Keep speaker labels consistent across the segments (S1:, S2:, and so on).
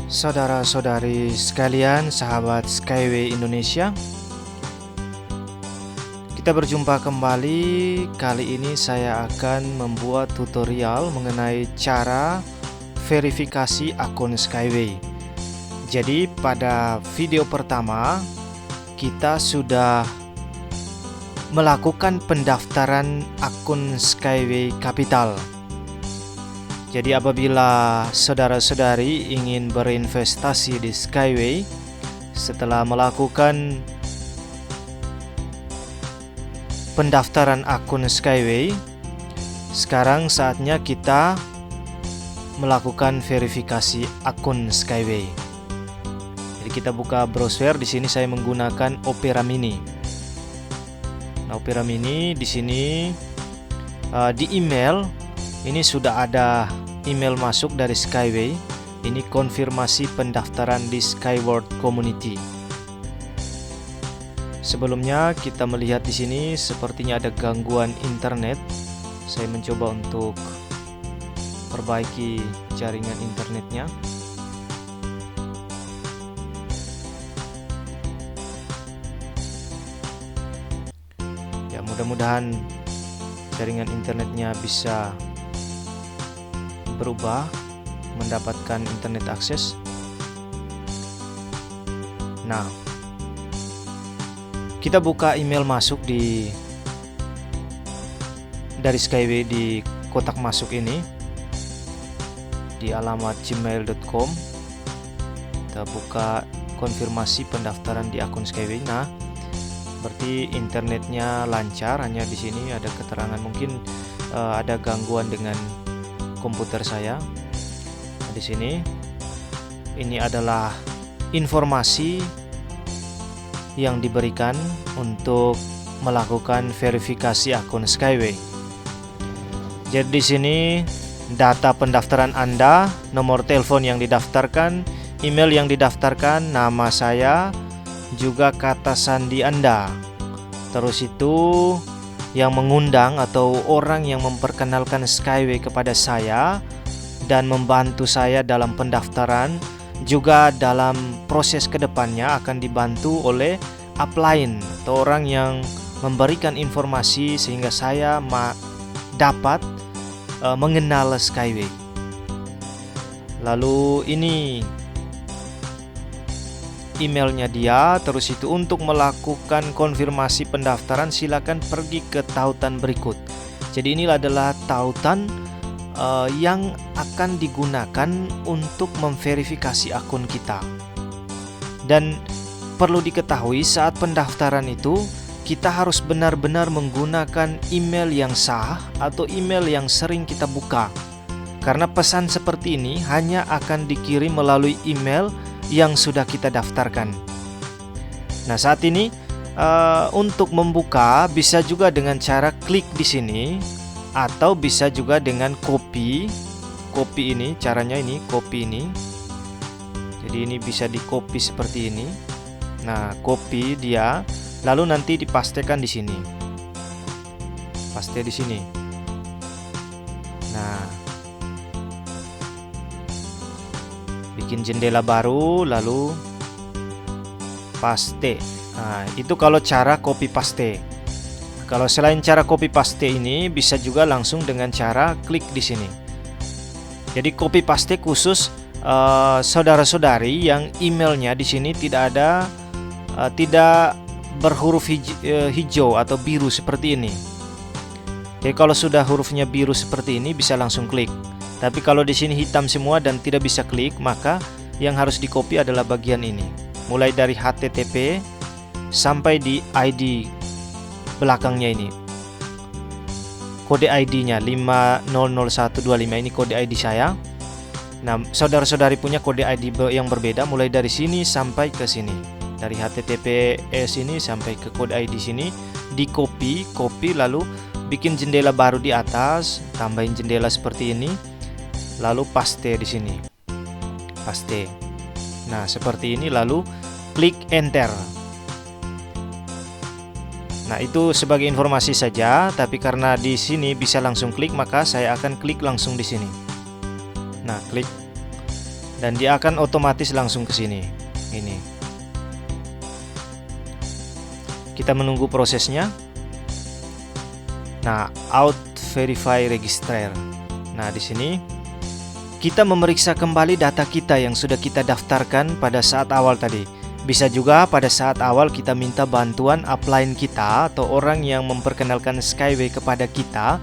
S1: Saudara-saudari sekalian, sahabat Skyway Indonesia, kita berjumpa kembali. Kali ini saya akan membuat tutorial mengenai cara verifikasi akun Skyway. Jadi pada video pertama kita sudah melakukan pendaftaran akun Skyway Capital. Jadi apabila saudara-saudari ingin berinvestasi di Skyway setelah melakukan pendaftaran akun Skyway, sekarang saatnya kita melakukan verifikasi akun Skyway. Jadi kita buka browser. Di sini saya menggunakan Opera Mini. Nah, Opera Mini di sini di email ini sudah ada email masuk dari Skyway. Ini konfirmasi pendaftaran di Skyward Community. Sebelumnya kita melihat di sini sepertinya ada gangguan internet. Saya mencoba untuk perbaiki jaringan internetnya. Ya, mudah-mudahan jaringan internetnya bisa berubah, mendapatkan internet akses. Nah, kita buka email masuk dari Skyway di kotak masuk ini di alamat gmail.com. Kita buka konfirmasi pendaftaran di akun Skyway. Nah, berarti internetnya lancar. Hanya di sini ada keterangan mungkin ada gangguan dengan komputer saya. Nah, di sini ini adalah informasi yang diberikan untuk melakukan verifikasi akun Skyway. Jadi di sini data pendaftaran Anda, nomor telepon yang didaftarkan, email yang didaftarkan, nama saya, juga kata sandi Anda. Terus itu yang mengundang atau orang yang memperkenalkan Skyway kepada saya dan membantu saya dalam pendaftaran, juga dalam proses kedepannya akan dibantu oleh upline atau orang yang memberikan informasi sehingga saya dapat mengenal Skyway. Lalu ini emailnya dia. Terus itu untuk melakukan konfirmasi pendaftaran silakan pergi ke tautan berikut. Jadi ini adalah tautan yang akan digunakan untuk memverifikasi akun kita. Dan perlu diketahui saat pendaftaran itu kita harus benar-benar menggunakan email yang sah atau email yang sering kita buka. Karena pesan seperti ini hanya akan dikirim melalui email yang sudah kita daftarkan. Nah, saat ini untuk membuka bisa juga dengan cara klik di sini atau bisa juga dengan copy ini. Caranya ini copy ini. Jadi ini bisa di copy seperti ini. Nah, copy dia lalu nanti dipastekan di sini. Paste di sini. Nah, bikin jendela baru lalu paste. Nah, itu kalau cara copy paste. Kalau selain cara copy paste ini bisa juga langsung dengan cara klik di sini. Jadi copy paste khusus saudara-saudari yang emailnya di sini tidak berhuruf hijau atau biru seperti ini. Jadi kalau sudah hurufnya biru seperti ini bisa langsung klik. Tapi kalau di sini hitam semua dan tidak bisa klik, maka yang harus di-copy adalah bagian ini. Mulai dari HTTP sampai di ID belakangnya ini. Kode ID-nya 500125 ini kode ID saya. Nah, saudara-saudari punya kode ID yang berbeda mulai dari sini sampai ke sini. Dari HTTPS ini sampai ke kode ID sini di-copy lalu bikin jendela baru di atas, tambahin jendela seperti ini. Lalu paste di sini. Paste. Nah, seperti ini lalu klik enter. Nah, itu sebagai informasi saja, tapi karena di sini bisa langsung klik, maka saya akan klik langsung di sini. Nah, klik. dan dia akan otomatis langsung ke sini. Ini. Kita menunggu prosesnya. Nah, out verify register. Nah, di sini kita memeriksa kembali data kita yang sudah kita daftarkan pada saat awal tadi. Bisa juga pada saat awal kita minta bantuan upline kita atau orang yang memperkenalkan Skyway kepada kita.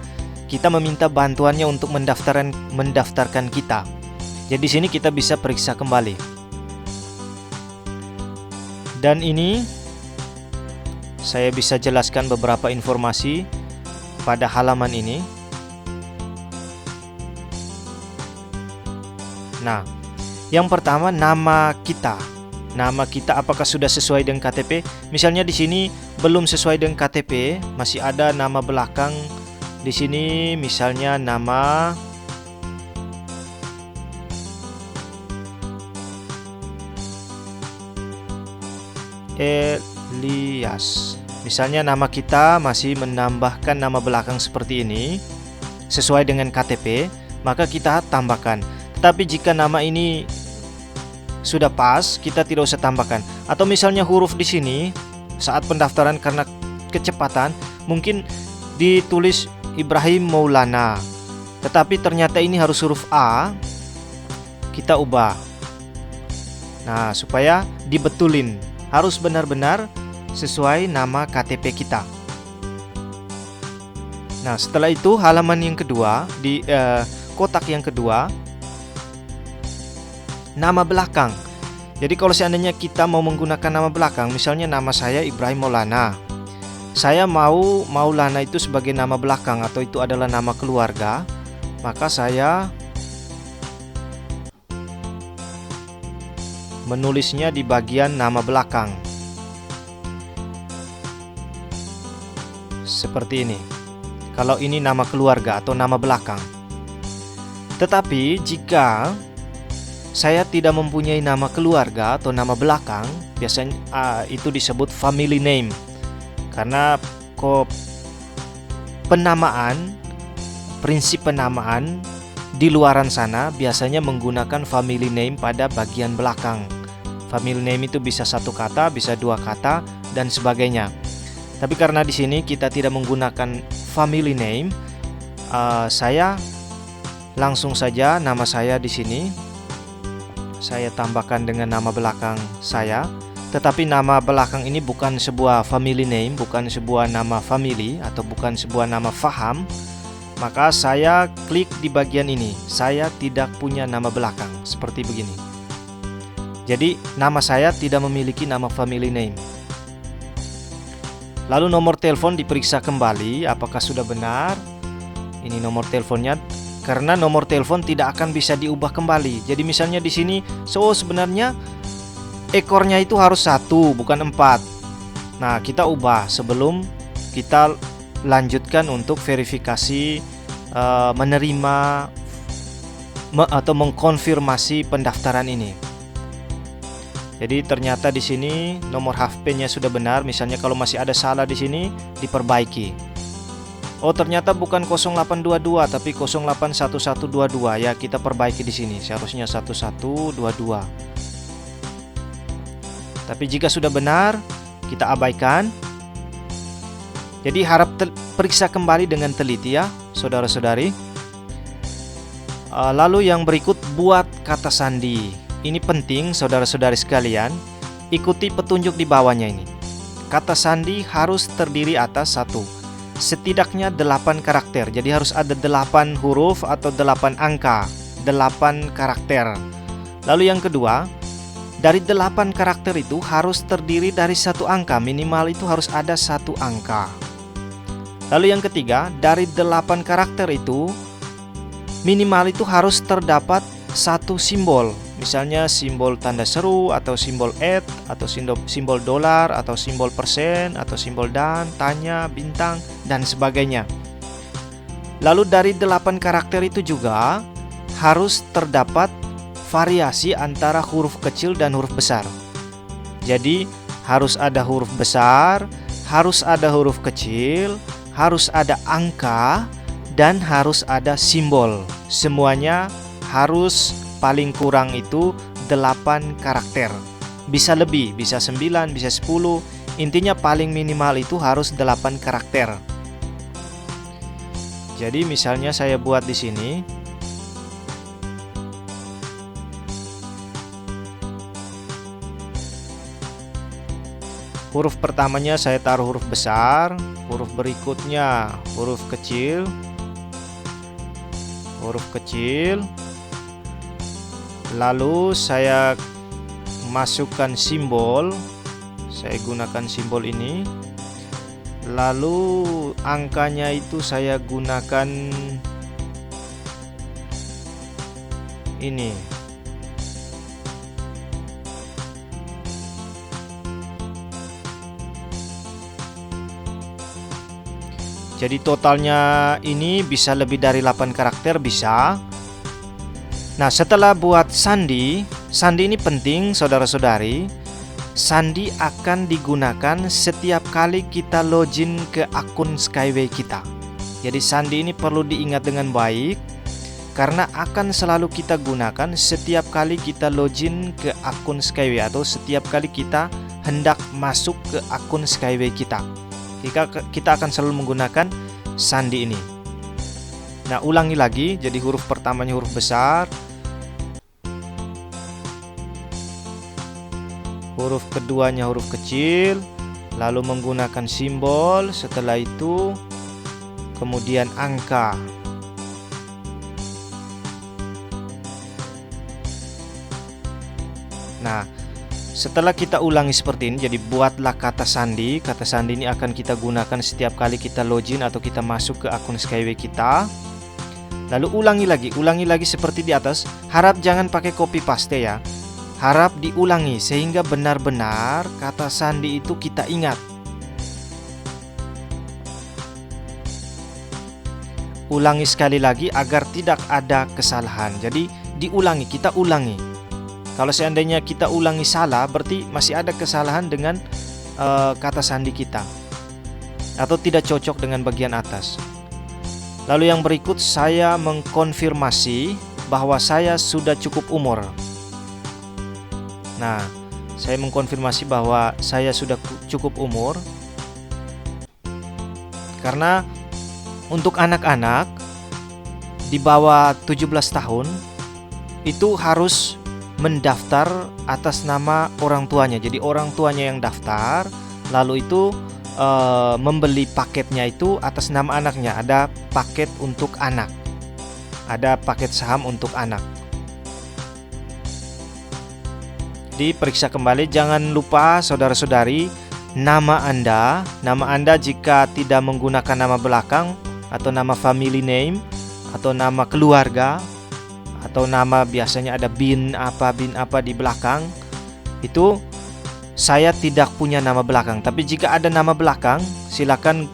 S1: Kita meminta bantuannya untuk mendaftarkan kita. Jadi di sini kita bisa periksa kembali. Dan ini saya bisa jelaskan beberapa informasi pada halaman ini. Nah, yang pertama nama kita. Nama kita apakah sudah sesuai dengan KTP? Misalnya di sini belum sesuai dengan KTP, masih ada nama belakang di sini, misalnya nama Elias. Misalnya nama kita masih menambahkan nama belakang seperti ini sesuai dengan KTP, maka kita tambahkan. Tetapi jika nama ini sudah pas, kita tidak usah tambahkan. Atau misalnya huruf di sini saat pendaftaran karena kecepatan mungkin ditulis Ibrahim Maulana, tetapi ternyata ini harus huruf A, kita ubah. Nah, supaya dibetulin, harus benar-benar sesuai nama KTP kita. Nah, setelah itu halaman yang kedua, di kotak yang kedua, nama belakang. Jadi kalau seandainya kita mau menggunakan nama belakang, misalnya nama saya Ibrahim Maulana, saya mau Maulana itu sebagai nama belakang atau itu adalah nama keluarga, maka saya menulisnya di bagian nama belakang seperti ini. Kalau ini nama keluarga atau nama belakang. Tetapi jika saya tidak mempunyai nama keluarga atau nama belakang, biasanya itu disebut family name. Karena prinsip penamaan di luaran sana biasanya menggunakan family name pada bagian belakang. Family name itu bisa satu kata, bisa dua kata, dan sebagainya. Tapi karena di sini kita tidak menggunakan family name, saya langsung saja nama saya di sini saya tambahkan dengan nama belakang saya. Tetapi nama belakang ini bukan sebuah family name, bukan sebuah nama family atau bukan sebuah nama faham. Maka saya klik di bagian ini. Saya tidak punya nama belakang, seperti begini. Jadi nama saya tidak memiliki nama family name. Lalu nomor telepon diperiksa kembali apakah sudah benar. Ini nomor teleponnya, karena nomor telepon tidak akan bisa diubah kembali. Jadi misalnya di sini, sebenarnya ekornya itu harus 1 bukan 4. Nah, kita ubah sebelum kita lanjutkan untuk verifikasi menerima atau mengkonfirmasi pendaftaran ini. Jadi ternyata di sini nomor HP-nya sudah benar. Misalnya kalau masih ada salah di sini, diperbaiki. Oh, ternyata bukan 0822 tapi 081122. Ya, kita perbaiki di sini. Seharusnya 1122. Tapi jika sudah benar, kita abaikan. Jadi harap periksa kembali dengan teliti ya, saudara-saudari. Lalu yang berikut, buat kata sandi. Ini penting saudara-saudari sekalian. Ikuti petunjuk di bawahnya ini. Kata sandi harus terdiri atas setidaknya 8 karakter. Jadi harus ada 8 huruf atau 8 angka, 8 karakter. Lalu yang kedua, dari 8 karakter itu harus terdiri dari 1 angka. Minimal itu harus ada 1 angka. Lalu yang ketiga, dari 8 karakter itu minimal itu harus terdapat 1 simbol. Misalnya simbol tanda seru atau simbol @ atau simbol dolar atau simbol persen atau simbol dan, tanya, bintang, dan sebagainya. Lalu dari 8 karakter itu juga harus terdapat variasi antara huruf kecil dan huruf besar. Jadi harus ada huruf besar, harus ada huruf kecil, harus ada angka, dan harus ada simbol. Semuanya harus paling kurang itu 8 karakter. Bisa lebih, bisa 9, bisa 10. Intinya paling minimal itu harus 8 karakter. Jadi misalnya saya buat di sini. Huruf pertamanya saya taruh huruf besar, huruf berikutnya huruf kecil, lalu saya masukkan simbol, saya gunakan simbol ini, lalu angkanya itu saya gunakan ini. Jadi totalnya ini bisa lebih dari 8 karakter, bisa. Nah, setelah buat sandi ini penting saudara-saudari. Sandi akan digunakan setiap kali kita login ke akun Skyway kita. Jadi sandi ini perlu diingat dengan baik, karena akan selalu kita gunakan setiap kali kita login ke akun Skyway atau setiap kali kita hendak masuk ke akun Skyway kita. Kita akan selalu menggunakan sandi ini. Nah, ulangi lagi. Jadi huruf pertamanya huruf besar, huruf keduanya huruf kecil, lalu menggunakan simbol, setelah itu kemudian angka. Nah, setelah kita ulangi seperti ini, jadi buatlah kata sandi. Kata sandi ini akan kita gunakan setiap kali kita login atau kita masuk ke akun Skyway kita. Lalu ulangi lagi seperti di atas. Harap jangan pakai copy paste ya. Harap diulangi sehingga benar-benar kata sandi itu kita ingat. Ulangi sekali lagi agar tidak ada kesalahan. Jadi diulangi, kita ulangi. Kalau seandainya kita ulangi salah, berarti masih ada kesalahan dengan kata sandi kita, atau tidak cocok dengan bagian atas. Lalu yang berikut, saya mengkonfirmasi bahwa saya sudah cukup umur. Nah, saya mengkonfirmasi bahwa saya sudah cukup umur, karena untuk anak-anak di bawah 17 tahun itu harus mendaftar atas nama orang tuanya. Jadi orang tuanya yang daftar, lalu itu membeli paketnya itu atas nama anaknya. Ada paket untuk anak, ada paket saham untuk anak. Diperiksa kembali. Jangan lupa saudara-saudari, nama Anda jika tidak menggunakan nama belakang atau nama family name atau nama keluarga, atau nama biasanya ada bin apa di belakang, itu saya tidak punya nama belakang. Tapi jika ada nama belakang, silakan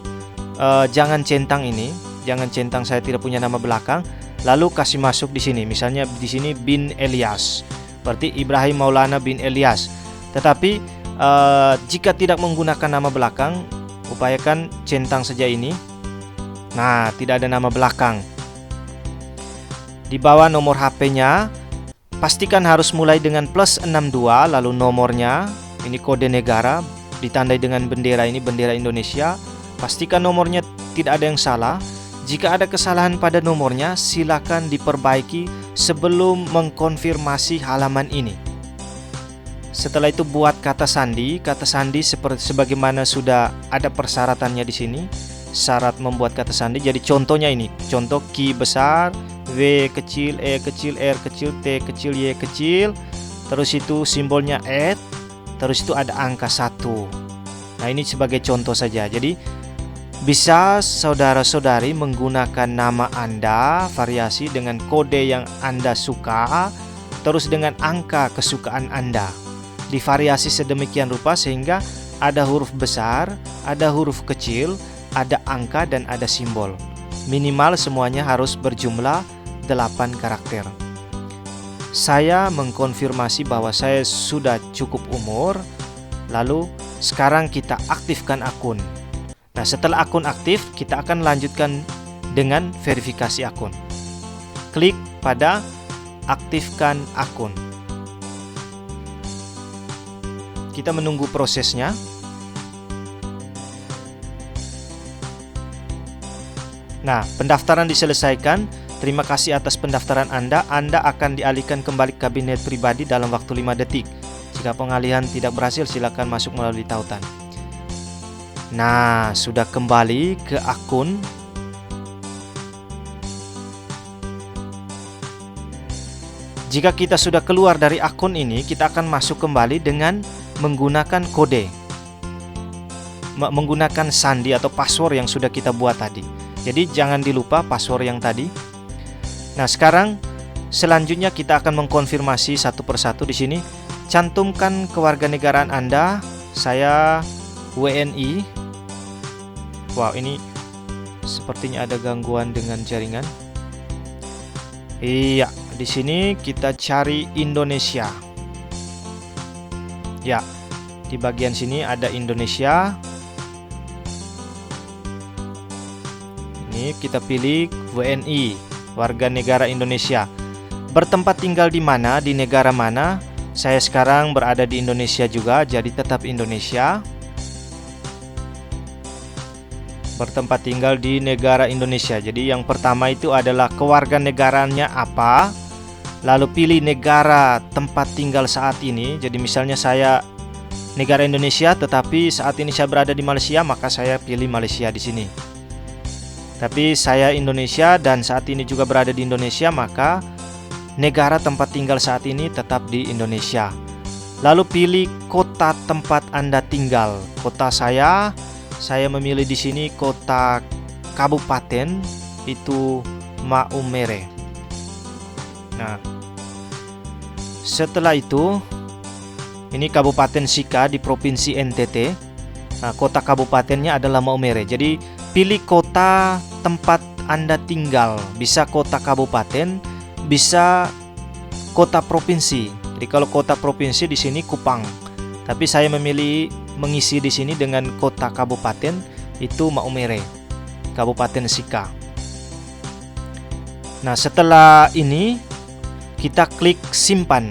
S1: jangan centang ini, jangan centang saya tidak punya nama belakang, lalu kasih masuk di sini. Misalnya di sini bin Elias, berarti Ibrahim Maulana bin Elias. Tetapi jika tidak menggunakan nama belakang, upayakan centang saja ini. Nah, tidak ada nama belakang. Di bawah nomor HP-nya, pastikan harus mulai dengan +62, lalu nomornya, ini kode negara, ditandai dengan bendera ini, bendera Indonesia. Pastikan nomornya tidak ada yang salah. Jika ada kesalahan pada nomornya, silakan diperbaiki sebelum mengkonfirmasi halaman ini. Setelah itu buat kata sandi seperti sebagaimana sudah ada persyaratannya di sini. Syarat membuat kata sandi. Jadi contohnya ini, contoh Q besar, W kecil, E kecil, R kecil, T kecil, Y kecil. Terus itu simbolnya @ terus itu ada angka 1. Nah, ini sebagai contoh saja. Jadi bisa saudara-saudari menggunakan nama Anda, variasi dengan kode yang Anda suka, terus dengan angka kesukaan Anda. Divariasi sedemikian rupa sehingga ada huruf besar, ada huruf kecil, ada angka dan ada simbol. Minimal semuanya harus berjumlah 8 karakter. Saya mengkonfirmasi bahwa saya sudah cukup umur. Lalu sekarang kita aktifkan akun. Nah, setelah akun aktif, kita akan lanjutkan dengan verifikasi akun. Klik pada aktifkan akun. Kita menunggu prosesnya. Nah, pendaftaran diselesaikan. Terima kasih atas pendaftaran Anda. Anda akan dialihkan kembali ke kabinet pribadi dalam waktu 5 detik. Jika pengalihan tidak berhasil, silakan masuk melalui tautan. Nah, sudah kembali ke akun. Jika kita sudah keluar dari akun ini, kita akan masuk kembali dengan menggunakan kode, menggunakan sandi atau password yang sudah kita buat tadi. Jadi jangan dilupa password yang tadi. Nah, sekarang selanjutnya kita akan mengkonfirmasi satu persatu di sini. Cantumkan kewarganegaraan Anda. Saya WNI. Wow, ini sepertinya ada gangguan dengan jaringan. Iya, di sini kita cari Indonesia. Ya, di bagian sini ada Indonesia. Ini kita pilih WNI, warga negara Indonesia. Bertempat tinggal di mana, di negara mana? Saya sekarang berada di Indonesia juga, jadi tetap Indonesia. Bertempat tinggal di negara Indonesia. Jadi yang pertama itu adalah kewarganegaraannya apa, lalu pilih negara tempat tinggal saat ini. Jadi misalnya saya negara Indonesia, tetapi saat ini saya berada di Malaysia, maka saya pilih Malaysia di sini. Tapi saya Indonesia dan saat ini juga berada di Indonesia, maka negara tempat tinggal saat ini tetap di Indonesia. Lalu pilih kota tempat Anda tinggal. Kota saya memilih di sini kota kabupaten itu Maumere. Nah, setelah itu ini Kabupaten Sika di Provinsi NTT. Nah, kota kabupatennya adalah Maumere. Jadi pilih kota tempat Anda tinggal. Bisa kota kabupaten, bisa kota provinsi. Jadi kalau kota provinsi di sini Kupang. Tapi saya memilih mengisi di sini dengan kota kabupaten itu Maumere, Kabupaten Sika. Nah, setelah ini kita klik simpan.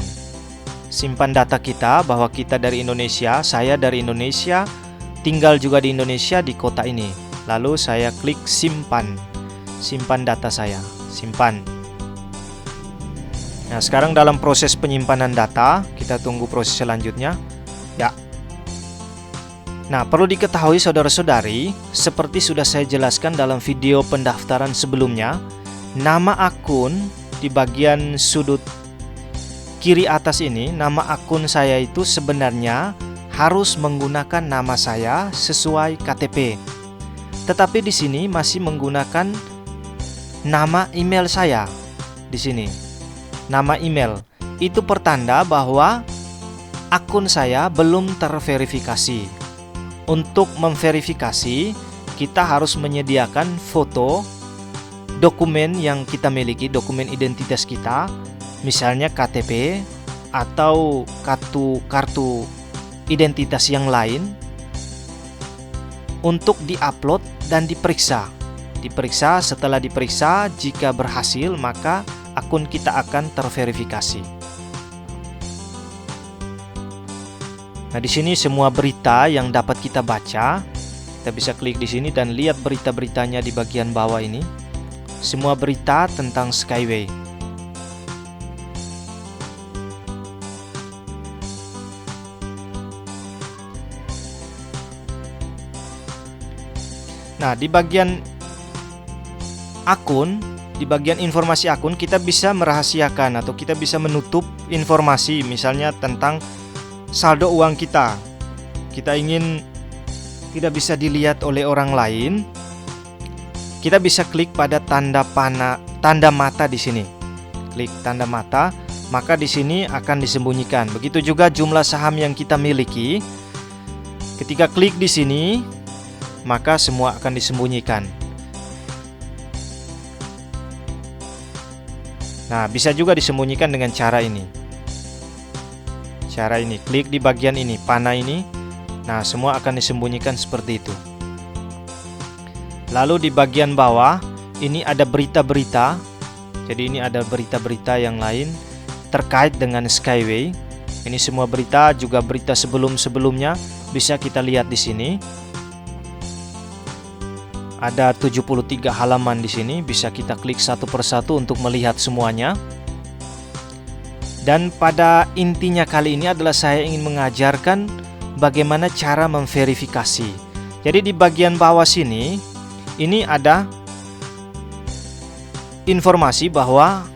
S1: Simpan data kita bahwa kita dari Indonesia, saya dari Indonesia, tinggal juga di Indonesia di kota ini. Lalu saya klik simpan. Simpan data saya, simpan. Nah, sekarang dalam proses penyimpanan data, kita tunggu proses selanjutnya. Ya. Nah, perlu diketahui saudara-saudari, seperti sudah saya jelaskan dalam video pendaftaran sebelumnya, nama akun di bagian sudut kiri atas ini, nama akun saya itu sebenarnya harus menggunakan nama saya sesuai KTP. Tetapi di sini masih menggunakan nama email saya di sini. Nama email itu pertanda bahwa akun saya belum terverifikasi. Untuk memverifikasi, kita harus menyediakan foto dokumen yang kita miliki, dokumen identitas kita, misalnya KTP atau kartu identitas yang lain, untuk diupload dan diperiksa. Setelah diperiksa, jika berhasil maka akun kita akan terverifikasi. Nah, di sini semua berita yang dapat kita baca, kita bisa klik di sini dan lihat berita-beritanya di bagian bawah ini. Semua berita tentang Skyway. Nah, di bagian akun, di bagian informasi akun, kita bisa merahasiakan atau kita bisa menutup informasi, misalnya tentang saldo uang kita. Kita ingin tidak bisa dilihat oleh orang lain. Kita bisa klik pada tanda mata di sini. Klik tanda mata, maka di sini akan disembunyikan. Begitu juga jumlah saham yang kita miliki. Ketika klik di sini, maka semua akan disembunyikan. Nah, bisa juga disembunyikan dengan cara ini. Cara ini, klik di bagian ini, panah ini. Nah, semua akan disembunyikan seperti itu. Lalu di bagian bawah, ini ada berita-berita. Jadi ini ada berita-berita yang lain. terkait dengan Skyway. Ini semua berita, juga berita sebelum-sebelumnya bisa kita lihat di sini. Ada 73 halaman di sini, bisa kita klik satu persatu untuk melihat semuanya. Dan pada intinya kali ini adalah saya ingin mengajarkan bagaimana cara memverifikasi. Jadi di bagian bawah sini, ini ada informasi bahwa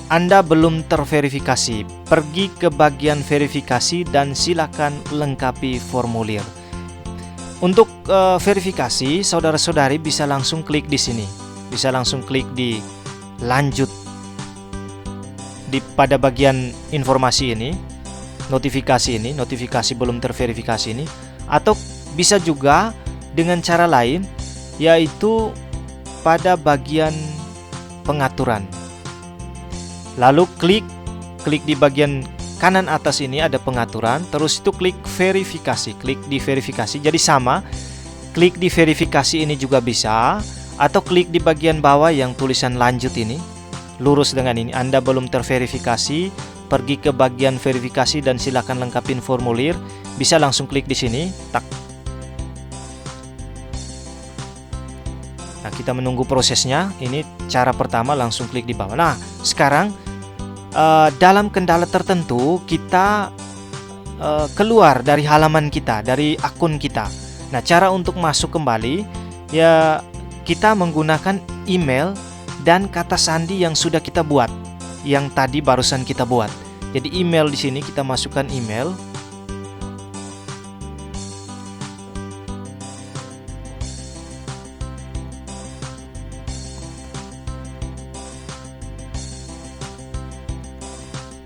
S1: Anda belum terverifikasi. Pergi ke bagian verifikasi dan silakan lengkapi formulir. Untuk verifikasi, saudara-saudari bisa langsung klik di sini. Bisa langsung klik di lanjut pada bagian informasi ini, notifikasi belum terverifikasi ini, atau bisa juga dengan cara lain, yaitu pada bagian pengaturan. Lalu klik di bagian kanan atas ini ada pengaturan, terus itu klik verifikasi, klik di verifikasi. Jadi sama, klik di verifikasi ini juga bisa, atau klik di bagian bawah yang tulisan lanjut ini, lurus dengan ini. Anda belum terverifikasi, pergi ke bagian verifikasi dan silakan lengkapin formulir. Bisa langsung klik di sini, tak. Nah, kita menunggu prosesnya. Ini cara pertama, langsung klik di bawah. Nah, sekarang dalam kendala tertentu kita keluar dari halaman kita, dari akun kita. Nah, cara untuk masuk kembali ya kita menggunakan email dan kata sandi yang sudah kita buat, yang tadi barusan kita buat. Jadi email di sini kita masukkan email.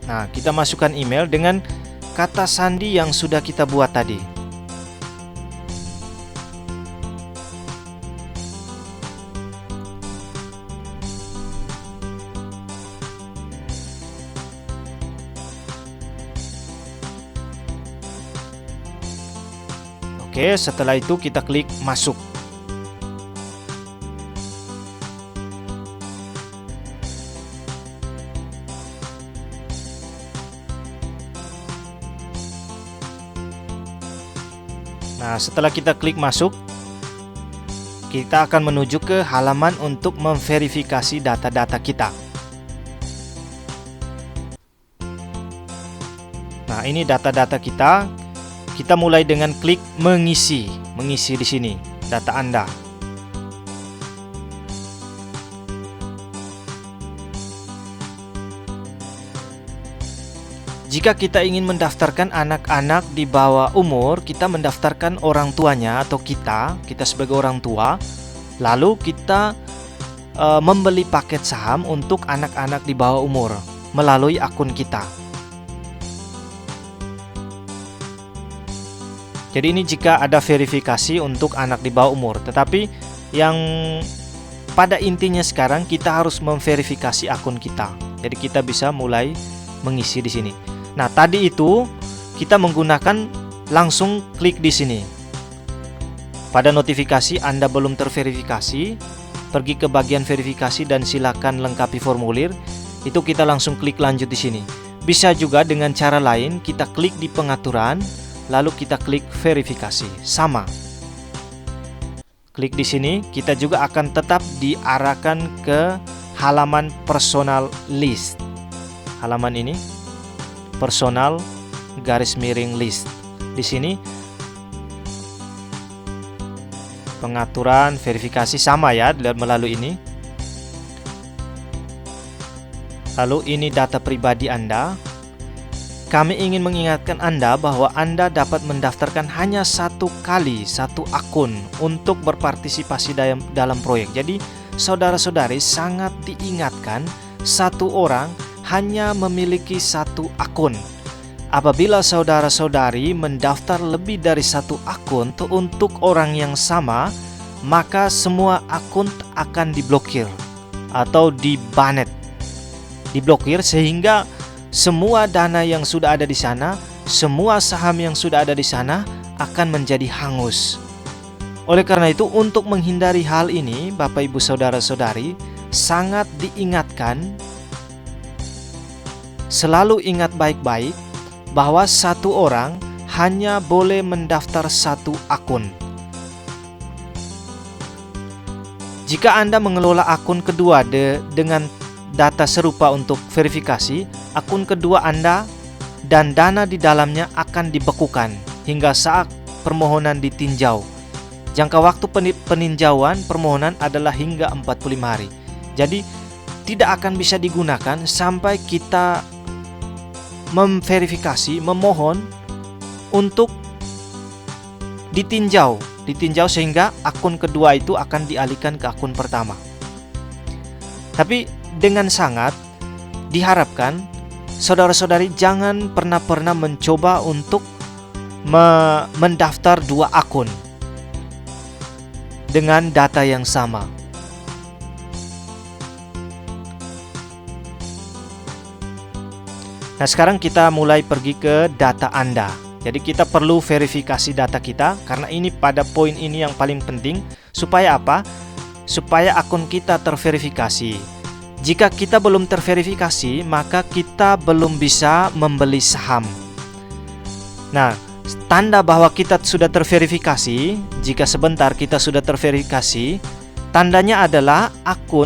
S1: Nah, kita masukkan email dengan kata sandi yang sudah kita buat tadi. Oke, setelah itu kita klik masuk. Nah, setelah kita klik masuk, kita akan menuju ke halaman untuk memverifikasi data-data kita. Nah, ini data-data kita. Kita mulai dengan klik mengisi di sini data Anda. Jika kita ingin mendaftarkan anak-anak di bawah umur, kita mendaftarkan orang tuanya atau kita sebagai orang tua, lalu kita membeli paket saham untuk anak-anak di bawah umur melalui akun kita. Jadi ini jika ada verifikasi untuk anak di bawah umur, tetapi yang pada intinya sekarang kita harus memverifikasi akun kita. Jadi kita bisa mulai mengisi di sini. Nah, tadi itu kita menggunakan langsung klik di sini. Pada notifikasi Anda belum terverifikasi, pergi ke bagian verifikasi dan silakan lengkapi formulir. Itu kita langsung klik lanjut di sini. Bisa juga dengan cara lain, kita klik di pengaturan, lalu kita klik verifikasi. Sama. Klik di sini, kita juga akan tetap diarahkan ke halaman personal list. Halaman ini personal _list. Di sini pengaturan, verifikasi sama ya melalui ini. Lalu ini data pribadi Anda. Kami ingin mengingatkan Anda bahwa Anda dapat mendaftarkan hanya satu akun untuk berpartisipasi dalam proyek. Jadi saudara-saudari sangat diingatkan satu orang hanya memiliki satu akun. Apabila saudara-saudari mendaftar lebih dari satu akun untuk orang yang sama, maka semua akun akan diblokir atau dibanet. Diblokir sehingga semua dana yang sudah ada di sana, semua saham yang sudah ada di sana akan menjadi hangus. Oleh karena itu, untuk menghindari hal ini, Bapak Ibu Saudara-saudari, sangat diingatkan selalu ingat baik-baik bahwa satu orang hanya boleh mendaftar satu akun. Jika Anda mengelola akun kedua dengan data serupa untuk verifikasi, akun kedua Anda dan dana di dalamnya akan dibekukan hingga saat permohonan ditinjau. Jangka waktu peninjauan permohonan adalah hingga 45 hari. Jadi tidak akan bisa digunakan sampai kita memverifikasi, memohon untuk ditinjau sehingga akun kedua itu akan dialihkan ke akun pertama. Tapi dengan sangat diharapkan saudara-saudari jangan pernah mencoba untuk mendaftar dua akun dengan data yang sama. Nah, sekarang kita mulai pergi ke data Anda. Jadi kita perlu verifikasi data kita, karena ini pada poin ini yang paling penting. Supaya apa? Supaya akun kita terverifikasi. Jika kita belum terverifikasi, maka kita belum bisa membeli saham. Nah, tanda bahwa kita sudah terverifikasi, jika sebentar kita sudah terverifikasi, tandanya adalah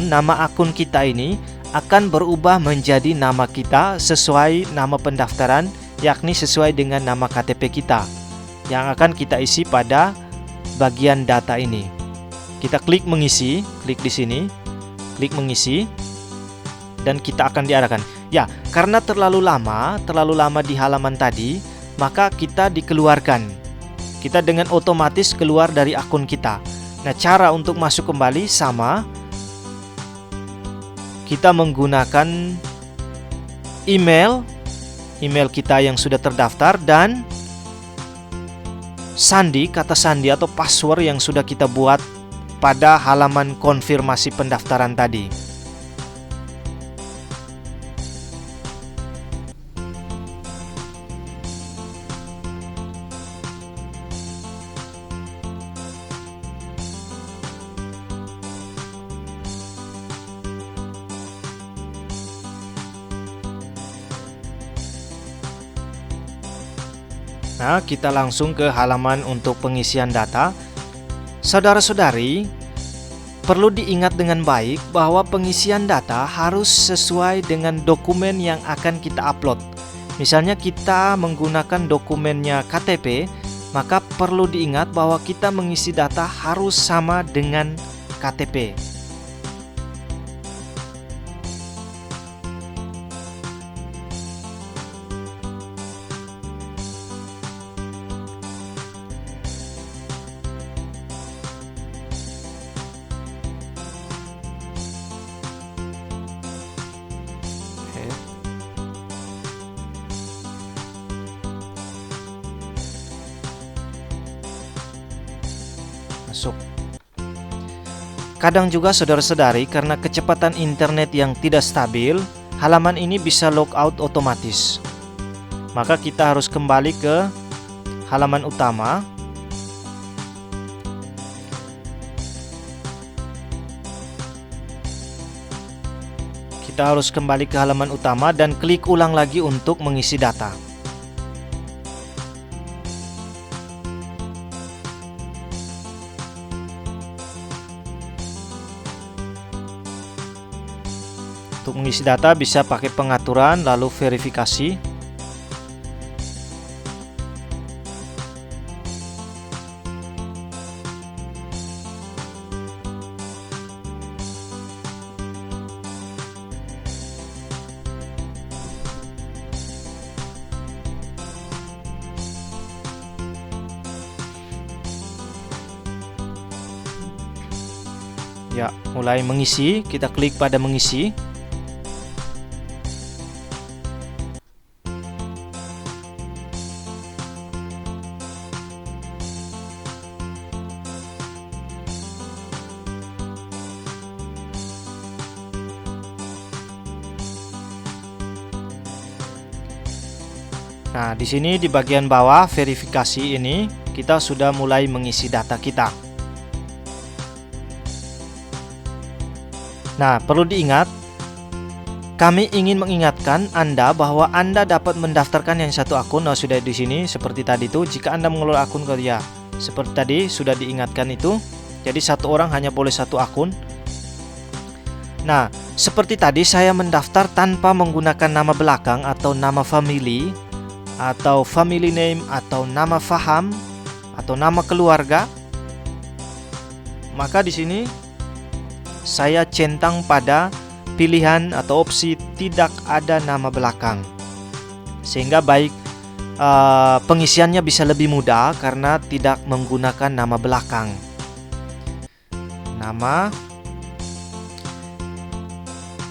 S1: nama akun kita ini akan berubah menjadi nama kita sesuai nama pendaftaran, yakni sesuai dengan nama KTP kita yang akan kita isi pada bagian data ini. Kita klik mengisi, klik di sini, klik mengisi, dan kita akan diarahkan. Ya, karena terlalu lama di halaman tadi, maka kita dikeluarkan. Kita dengan otomatis keluar dari akun kita. Nah, cara untuk masuk kembali sama. Kita menggunakan email kita yang sudah terdaftar dan kata sandi atau password yang sudah kita buat pada halaman konfirmasi pendaftaran tadi. Nah, kita langsung ke halaman untuk pengisian data. Saudara-saudari, perlu diingat dengan baik bahwa pengisian data harus sesuai dengan dokumen yang akan kita upload. Misalnya kita menggunakan dokumennya KTP, maka perlu diingat bahwa kita mengisi data harus sama dengan KTP. Kadang juga saudara-saudari, karena kecepatan internet yang tidak stabil, halaman ini bisa logout otomatis. Maka kita harus kembali ke halaman utama. Kita harus kembali ke halaman utama dan klik ulang lagi untuk mengisi data. Untuk mengisi data bisa pakai pengaturan lalu verifikasi. Ya, mulai mengisi, kita klik pada mengisi. Nah, di sini di bagian bawah verifikasi ini kita sudah mulai mengisi data kita. Nah, perlu diingat kami ingin mengingatkan Anda bahwa Anda dapat mendaftarkan yang satu akun. Nah, sudah di sini seperti tadi itu. Jika Anda mengelola akun kerja seperti tadi sudah diingatkan itu. Jadi satu orang hanya boleh satu akun. Nah, seperti tadi saya mendaftar tanpa menggunakan nama belakang atau nama family atau family name atau nama faham atau nama keluarga. Maka di sini saya centang pada pilihan atau opsi tidak ada nama belakang, sehingga baik pengisiannya bisa lebih mudah karena tidak menggunakan nama belakang. Nama,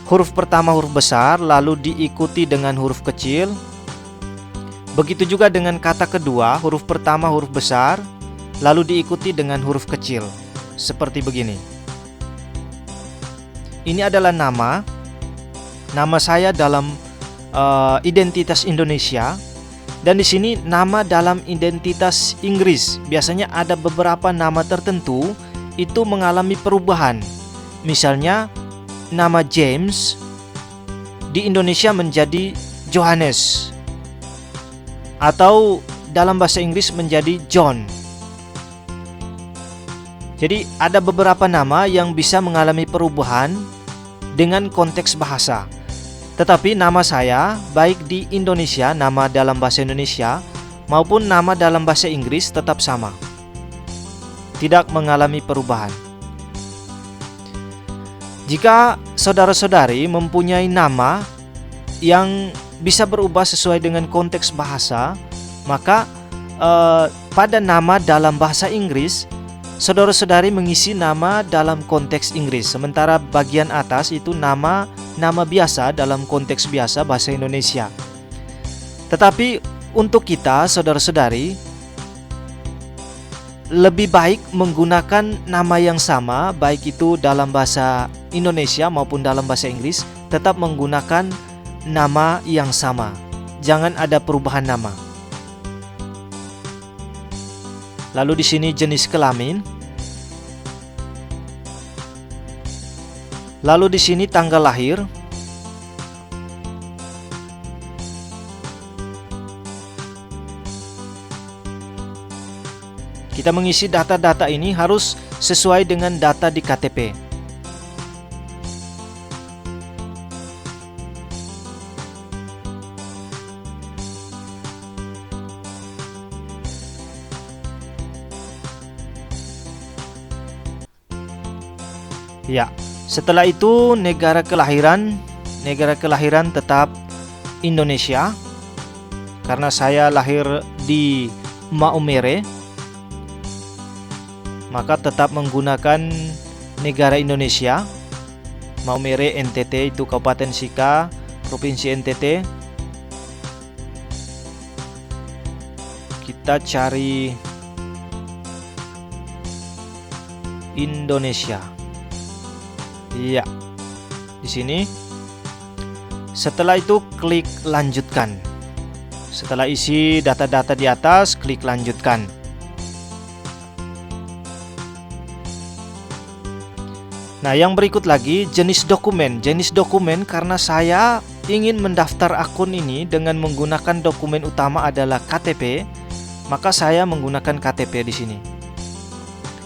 S1: huruf pertama huruf besar, lalu diikuti dengan huruf kecil. Begitu juga dengan kata kedua, huruf pertama huruf besar, lalu diikuti dengan huruf kecil. Seperti begini. Ini adalah nama saya dalam identitas Indonesia, dan di sini nama dalam identitas Inggris. Biasanya ada beberapa nama tertentu itu mengalami perubahan. Misalnya nama James di Indonesia menjadi Johannes, atau dalam bahasa Inggris menjadi John. Jadi ada beberapa nama yang bisa mengalami perubahan dengan konteks bahasa. Tetapi nama saya baik di Indonesia, nama dalam bahasa Indonesia maupun nama dalam bahasa Inggris tetap sama, tidak mengalami perubahan. Jika saudara-saudari mempunyai nama yang bisa berubah sesuai dengan konteks bahasa, maka pada nama dalam bahasa Inggris, saudara-saudari mengisi nama dalam konteks Inggris, sementara bagian atas itu nama biasa dalam konteks biasa bahasa Indonesia. Tetapi untuk kita, saudara-saudari, lebih baik menggunakan nama yang sama, baik itu dalam bahasa Indonesia maupun dalam bahasa Inggris, tetap menggunakan nama yang sama. Jangan ada perubahan nama. Lalu di sini jenis kelamin. Lalu di sini tanggal lahir. Kita mengisi data-data ini harus sesuai dengan data di KTP. Ya, setelah itu negara kelahiran tetap Indonesia. Karena saya lahir di Maumere, maka tetap menggunakan negara Indonesia. Maumere NTT itu Kabupaten Sika, Provinsi NTT. Kita cari Indonesia. Iya, di sini. Setelah itu klik lanjutkan. Setelah isi data-data di atas, klik lanjutkan. Nah, yang berikut lagi jenis dokumen. Jenis dokumen karena saya ingin mendaftar akun ini dengan menggunakan dokumen utama adalah KTP, maka saya menggunakan KTP di sini.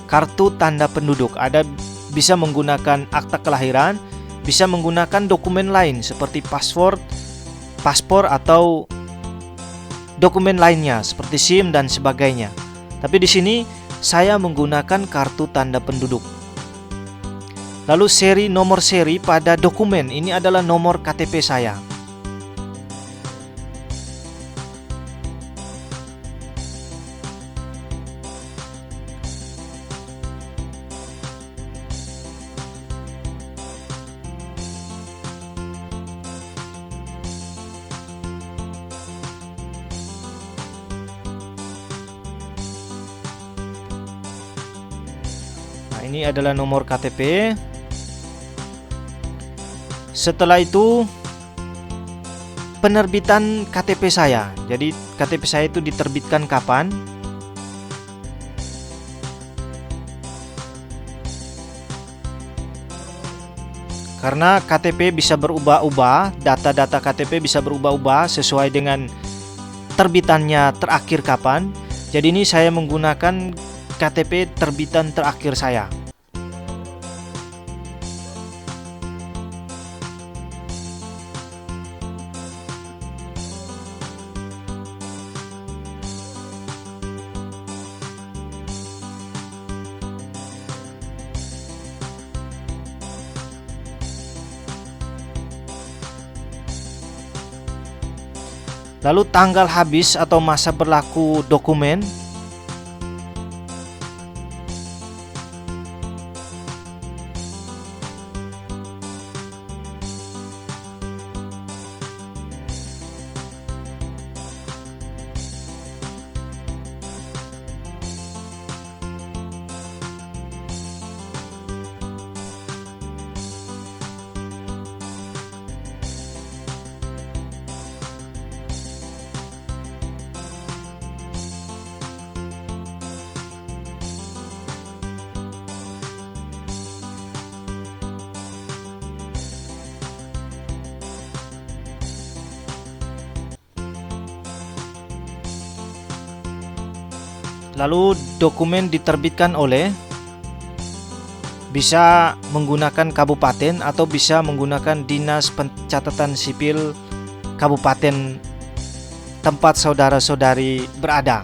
S1: Kartu tanda penduduk, ada bisa menggunakan akta kelahiran, bisa menggunakan dokumen lain seperti paspor atau dokumen lainnya seperti SIM dan sebagainya. Tapi di sini saya menggunakan kartu tanda penduduk. Lalu nomor seri pada dokumen ini adalah nomor KTP saya. Nah, ini adalah nomor KTP. Setelah itu penerbitan KTP saya. Jadi KTP saya itu diterbitkan kapan? Karena KTP bisa berubah-ubah, data-data KTP bisa berubah-ubah sesuai dengan terbitannya terakhir kapan. Jadi ini saya menggunakan KTP terbitan terakhir saya. Lalu tanggal habis atau masa berlaku dokumen. Lalu dokumen diterbitkan oleh, bisa menggunakan kabupaten atau bisa menggunakan Dinas Pencatatan Sipil Kabupaten tempat saudara-saudari berada.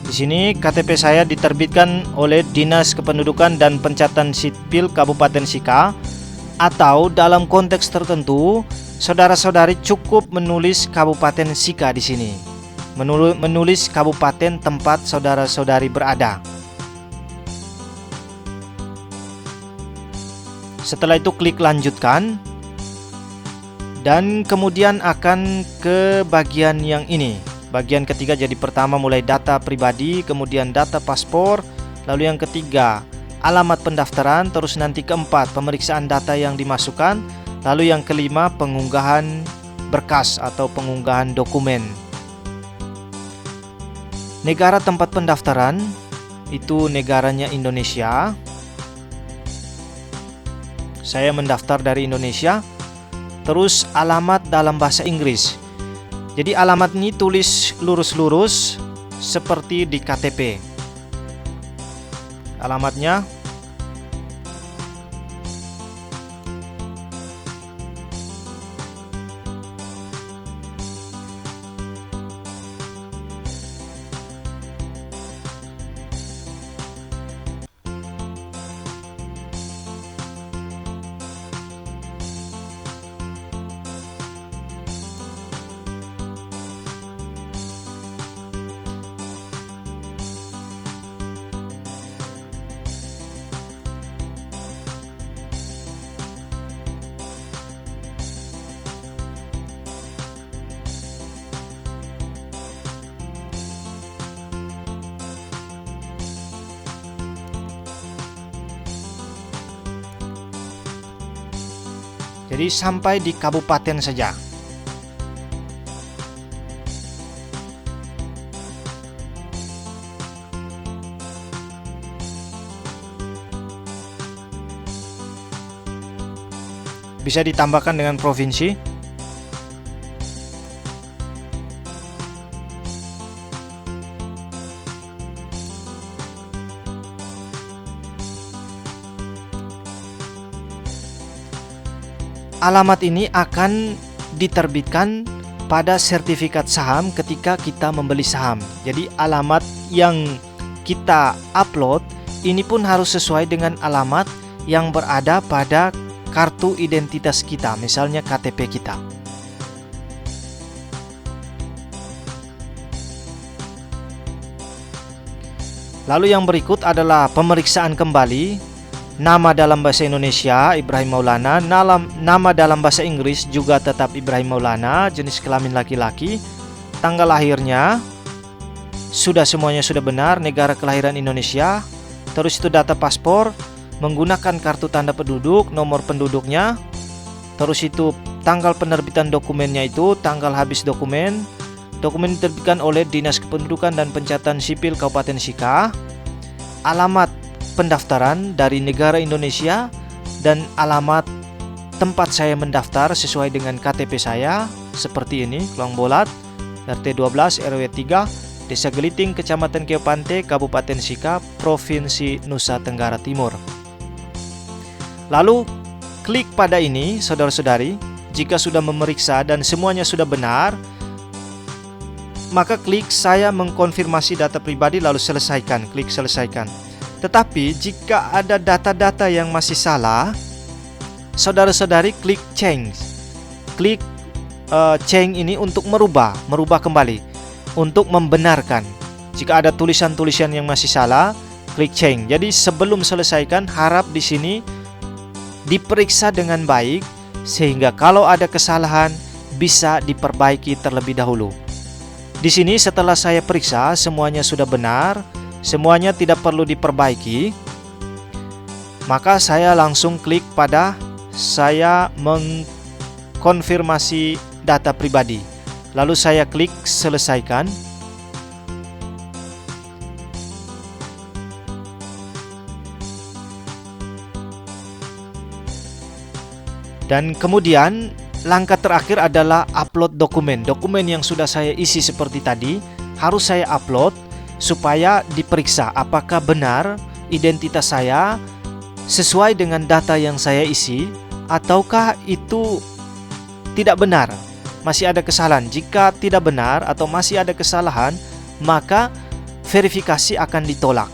S1: Di sini KTP saya diterbitkan oleh Dinas Kependudukan dan Pencatatan Sipil Kabupaten Sika, atau dalam konteks tertentu saudara-saudari cukup menulis Kabupaten Sika di sini. Menulis kabupaten tempat saudara-saudari berada. Setelah itu klik lanjutkan. Dan kemudian akan ke bagian yang ini. Bagian ketiga, jadi pertama mulai data pribadi, kemudian data paspor, lalu yang ketiga alamat pendaftaran, terus nanti keempat pemeriksaan data yang dimasukkan, lalu yang kelima pengunggahan berkas atau pengunggahan dokumen. Negara tempat pendaftaran itu negaranya Indonesia. Saya mendaftar dari Indonesia. Terus alamat dalam bahasa Inggris. Jadi alamat ini tulis lurus-lurus seperti di KTP. Alamatnya jadi sampai di kabupaten saja. Bisa ditambahkan dengan provinsi. Alamat ini akan diterbitkan pada sertifikat saham ketika kita membeli saham. Jadi alamat yang kita upload ini pun harus sesuai dengan alamat yang berada pada kartu identitas kita, misalnya KTP kita. Lalu yang berikut adalah pemeriksaan kembali. Nama dalam bahasa Indonesia Ibrahim Maulana, nama dalam bahasa Inggris juga tetap Ibrahim Maulana, jenis kelamin laki-laki, tanggal lahirnya semuanya sudah benar, negara kelahiran Indonesia, terus itu data paspor menggunakan kartu tanda penduduk, nomor penduduknya, terus itu tanggal penerbitan dokumennya itu tanggal habis dokumen diterbitkan oleh Dinas Kependudukan dan Pencatatan Sipil Kabupaten Sika, alamat pendaftaran dari negara Indonesia, dan alamat tempat saya mendaftar sesuai dengan KTP saya seperti ini, Kluang Bolat, RT 12 RW 3, Desa Geliting, Kecamatan Keopante, Kabupaten Sika, Provinsi Nusa Tenggara Timur. Lalu klik pada ini, saudara-saudari. Jika sudah memeriksa dan semuanya sudah benar, maka klik saya mengkonfirmasi data pribadi, lalu selesaikan, klik selesaikan. Tetapi jika ada data-data yang masih salah, saudara-saudari klik change. Klik change ini untuk merubah kembali, untuk membenarkan. Jika ada tulisan-tulisan yang masih salah, klik change. Jadi sebelum selesaikan, harap di sini diperiksa dengan baik sehingga kalau ada kesalahan bisa diperbaiki terlebih dahulu. Di sini setelah saya periksa semuanya sudah benar, semuanya tidak perlu diperbaiki, maka saya langsung klik pada saya mengkonfirmasi data pribadi. Lalu saya klik selesaikan. Dan kemudian langkah terakhir adalah upload dokumen. Dokumen yang sudah saya isi seperti tadi harus saya upload supaya diperiksa apakah benar identitas saya sesuai dengan data yang saya isi ataukah itu tidak benar, masih ada kesalahan. Jika tidak benar atau masih ada kesalahan, maka verifikasi akan ditolak.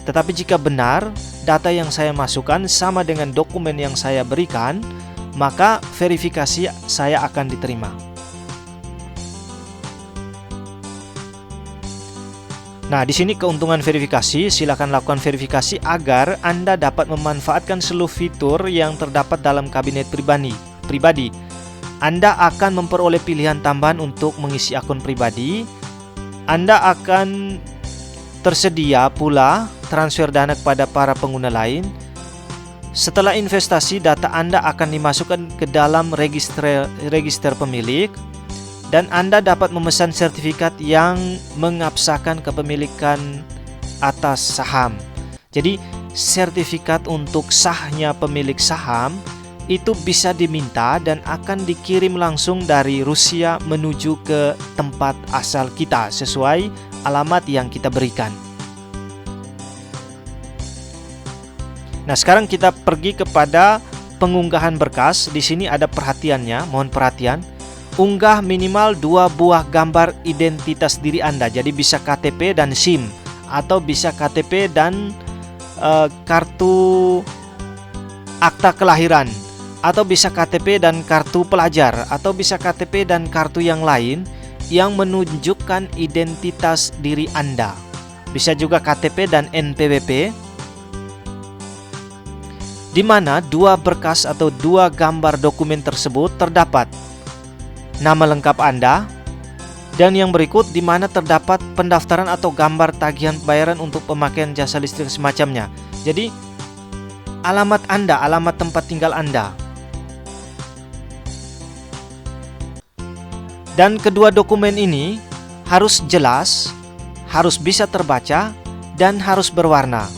S1: Tetapi jika benar data yang saya masukkan sama dengan dokumen yang saya berikan, maka verifikasi saya akan diterima. Nah, di sini keuntungan verifikasi, silakan lakukan verifikasi agar Anda dapat memanfaatkan seluruh fitur yang terdapat dalam kabinet pribadi. Anda akan memperoleh pilihan tambahan untuk mengisi akun pribadi. Anda akan tersedia pula transfer dana kepada para pengguna lain. Setelah investasi, data Anda akan dimasukkan ke dalam register pemilik. Dan Anda dapat memesan sertifikat yang mengabsahkan kepemilikan atas saham. Jadi sertifikat untuk sahnya pemilik saham itu bisa diminta dan akan dikirim langsung dari Rusia menuju ke tempat asal kita sesuai alamat yang kita berikan. Nah, sekarang kita pergi kepada pengunggahan berkas. Di sini ada perhatiannya, mohon perhatian. Unggah minimal 2 buah gambar identitas diri Anda. Jadi bisa KTP dan SIM, atau bisa KTP dan kartu akta kelahiran, atau bisa KTP dan kartu pelajar, atau bisa KTP dan kartu yang lain yang menunjukkan identitas diri Anda. Bisa juga KTP dan NPWP, di mana 2 berkas atau 2 gambar dokumen tersebut terdapat nama lengkap Anda, dan yang berikut di mana terdapat pendaftaran atau gambar tagihan pembayaran untuk pemakaian jasa listrik semacamnya. Jadi alamat Anda, alamat tempat tinggal Anda. Dan kedua dokumen ini harus jelas, harus bisa terbaca, dan harus berwarna.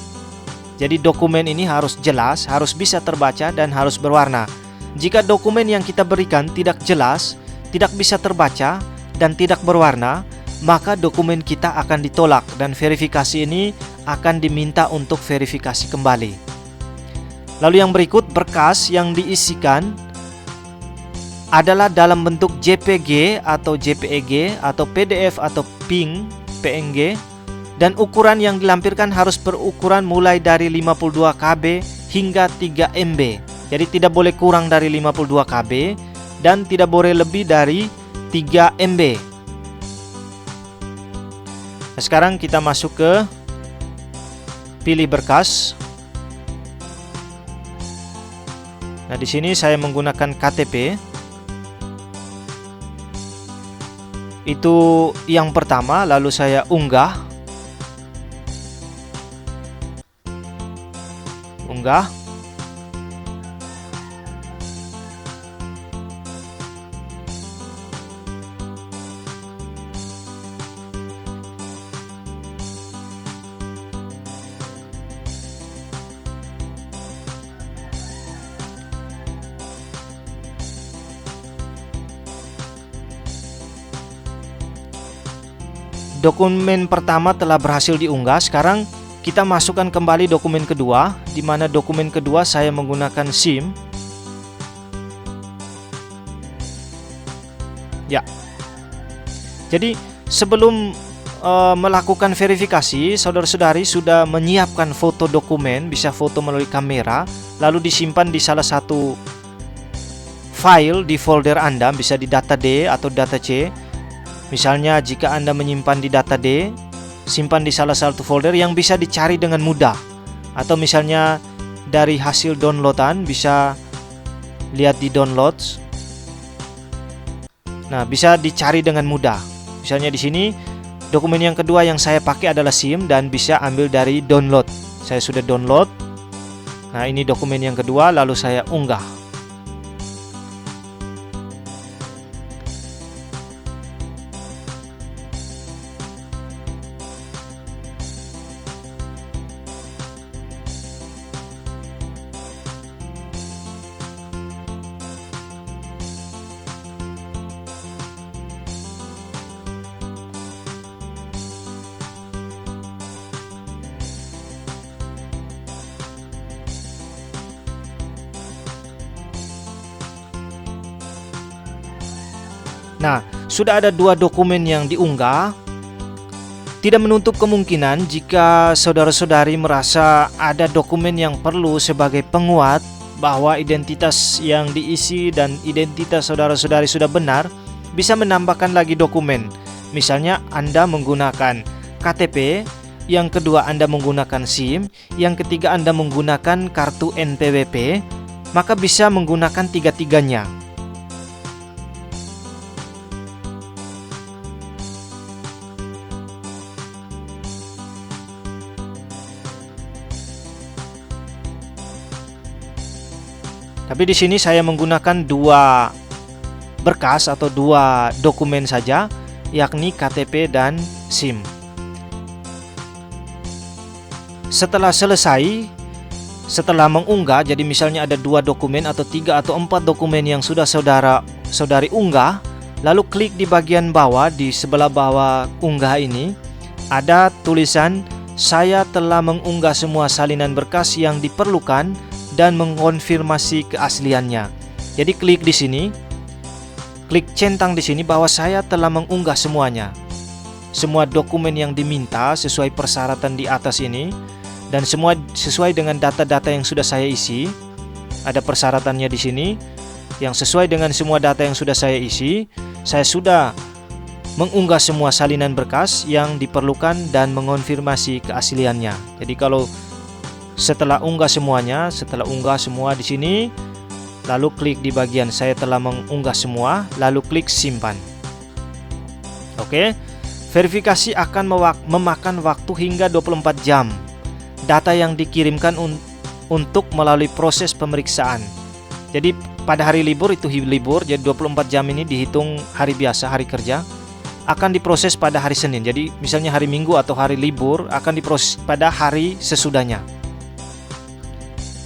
S1: Jadi dokumen ini harus jelas, harus bisa terbaca, dan harus berwarna. Jika dokumen yang kita berikan tidak jelas, tidak bisa terbaca, dan tidak berwarna, maka dokumen kita akan ditolak dan verifikasi ini akan diminta untuk verifikasi kembali. Lalu yang berikut, berkas yang diisikan adalah dalam bentuk JPG atau JPEG atau PDF atau PNG, dan ukuran yang dilampirkan harus berukuran mulai dari 52 KB hingga 3 MB. Jadi tidak boleh kurang dari 52 KB dan tidak boleh lebih dari 3 MB. Nah, sekarang kita masuk ke pilih berkas. Nah, di sini saya menggunakan KTP. Itu yang pertama, lalu saya unggah. Dokumen pertama telah berhasil diunggah. Sekarang kita masukkan kembali dokumen kedua, di mana dokumen kedua saya menggunakan SIM. Ya. Jadi sebelum melakukan verifikasi, saudara-saudari sudah menyiapkan foto dokumen, bisa foto melalui kamera, lalu disimpan di salah satu file di folder Anda, bisa di data D atau data C. Misalnya jika Anda menyimpan di data D, simpan di salah satu folder yang bisa dicari dengan mudah. Atau misalnya dari hasil downloadan, bisa lihat di downloads. Nah, bisa dicari dengan mudah. Misalnya di sini, dokumen yang kedua yang saya pakai adalah SIM dan bisa ambil dari download. Saya sudah download. Nah, ini dokumen yang kedua, lalu saya unggah. Nah, sudah ada 2 dokumen yang diunggah. Tidak menutup kemungkinan jika saudara-saudari merasa ada dokumen yang perlu sebagai penguat bahwa identitas yang diisi dan identitas saudara-saudari sudah benar, bisa menambahkan lagi dokumen. Misalnya Anda menggunakan KTP, yang kedua Anda menggunakan SIM, yang ketiga Anda menggunakan kartu NPWP, maka bisa menggunakan tiga-tiganya. Tapi di sini saya menggunakan 2 berkas atau 2 dokumen saja, yakni KTP dan SIM. Setelah selesai, setelah mengunggah, jadi misalnya ada 2 dokumen atau 3 atau 4 dokumen yang sudah saudari unggah, lalu klik di bagian bawah, di sebelah bawah unggah ini, ada tulisan "Saya telah mengunggah semua salinan berkas yang diperlukan dan mengonfirmasi keasliannya." Jadi klik di sini, klik centang di sini bahwa saya telah mengunggah semuanya. Semua dokumen yang diminta sesuai persyaratan di atas ini, dan semua sesuai dengan data-data yang sudah saya isi. Ada persyaratannya di sini yang sesuai dengan semua data yang sudah saya isi. Saya sudah mengunggah semua salinan berkas yang diperlukan dan mengonfirmasi keasliannya. Jadi kalau setelah unggah semua di sini, lalu klik di bagian "Saya telah mengunggah semua", lalu klik "Simpan". Oke, verifikasi akan memakan waktu hingga 24 jam. Data yang dikirimkan untuk melalui proses pemeriksaan. Jadi pada hari libur itu libur, jadi 24 jam ini dihitung hari biasa, hari kerja, akan diproses pada hari Senin. Jadi misalnya hari Minggu atau hari libur akan diproses pada hari sesudahnya.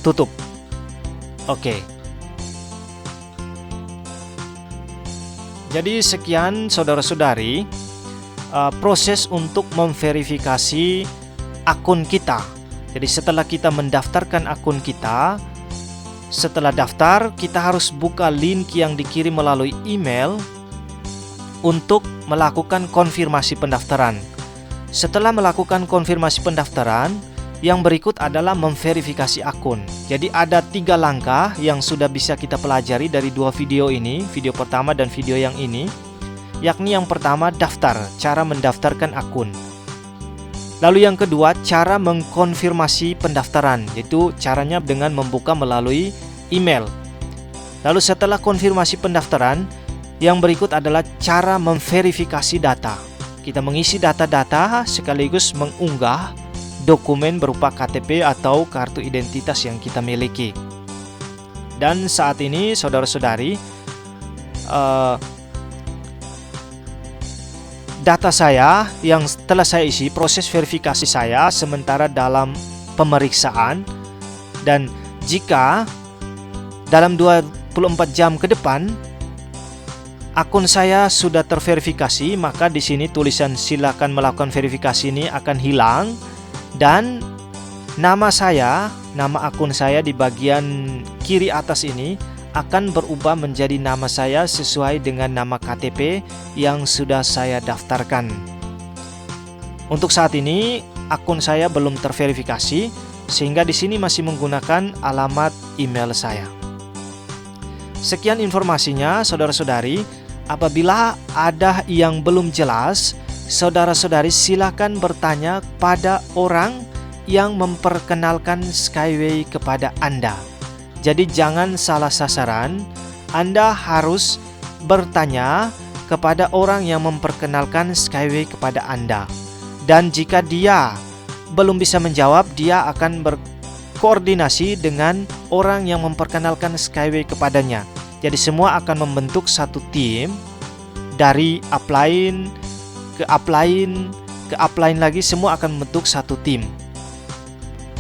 S1: Tutup. Oke. Jadi sekian saudara-saudari, proses untuk memverifikasi akun kita. Jadi setelah kita mendaftarkan akun kita, setelah daftar kita harus buka link yang dikirim melalui email untuk melakukan konfirmasi pendaftaran. Setelah melakukan konfirmasi pendaftaran, yang berikut adalah memverifikasi akun. Jadi ada 3 langkah yang sudah bisa kita pelajari dari 2 video ini, video pertama dan video yang ini, yakni yang pertama daftar, cara mendaftarkan akun. Lalu yang kedua, cara mengkonfirmasi pendaftaran, yaitu caranya dengan membuka melalui email. Lalu setelah konfirmasi pendaftaran, yang berikut adalah cara memverifikasi data. Kita mengisi data-data sekaligus mengunggah dokumen berupa KTP atau kartu identitas yang kita miliki. Dan saat ini saudara-saudari, data saya yang telah saya isi, proses verifikasi saya sementara dalam pemeriksaan, dan jika dalam 24 jam ke depan akun saya sudah terverifikasi, maka di sini tulisan silakan melakukan verifikasi ini akan hilang, dan nama akun saya di bagian kiri atas ini akan berubah menjadi nama saya sesuai dengan nama KTP yang sudah saya daftarkan. Untuk saat ini akun saya belum terverifikasi, sehingga di sini masih menggunakan alamat email saya. Sekian informasinya, saudara-saudari. Apabila ada yang belum jelas, saudara-saudari silakan bertanya pada orang yang memperkenalkan Skyway kepada Anda. Jadi jangan salah sasaran, Anda harus bertanya kepada orang yang memperkenalkan Skyway kepada Anda. Dan jika dia belum bisa menjawab, dia akan berkoordinasi dengan orang yang memperkenalkan Skyway kepadanya. Jadi semua akan membentuk satu tim, dari upline ke upline ke upline lagi, semua akan membentuk satu tim.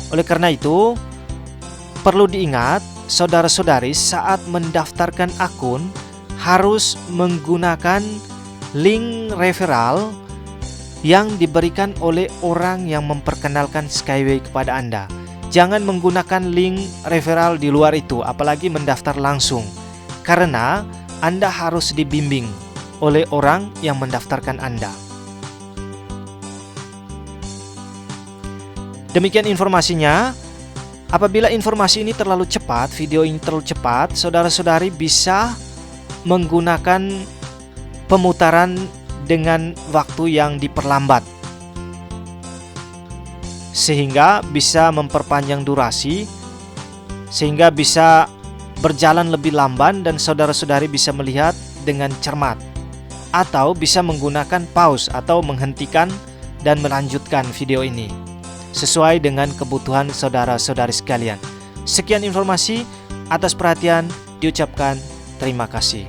S1: Oleh karena itu, perlu diingat, saudara-saudari, saat mendaftarkan akun harus menggunakan link referral yang diberikan oleh orang yang memperkenalkan Skyway kepada Anda. Jangan menggunakan link referral di luar itu, apalagi mendaftar langsung, karena Anda harus dibimbing oleh orang yang mendaftarkan Anda. Demikian informasinya. Apabila informasi ini terlalu cepat, video ini terlalu cepat, saudara-saudari bisa menggunakan pemutaran dengan waktu yang diperlambat, sehingga bisa memperpanjang durasi, sehingga bisa berjalan lebih lamban dan saudara-saudari bisa melihat dengan cermat, atau bisa menggunakan pause atau menghentikan dan melanjutkan video ini sesuai dengan kebutuhan saudara-saudari sekalian. Sekian informasi, atas perhatian diucapkan terima kasih.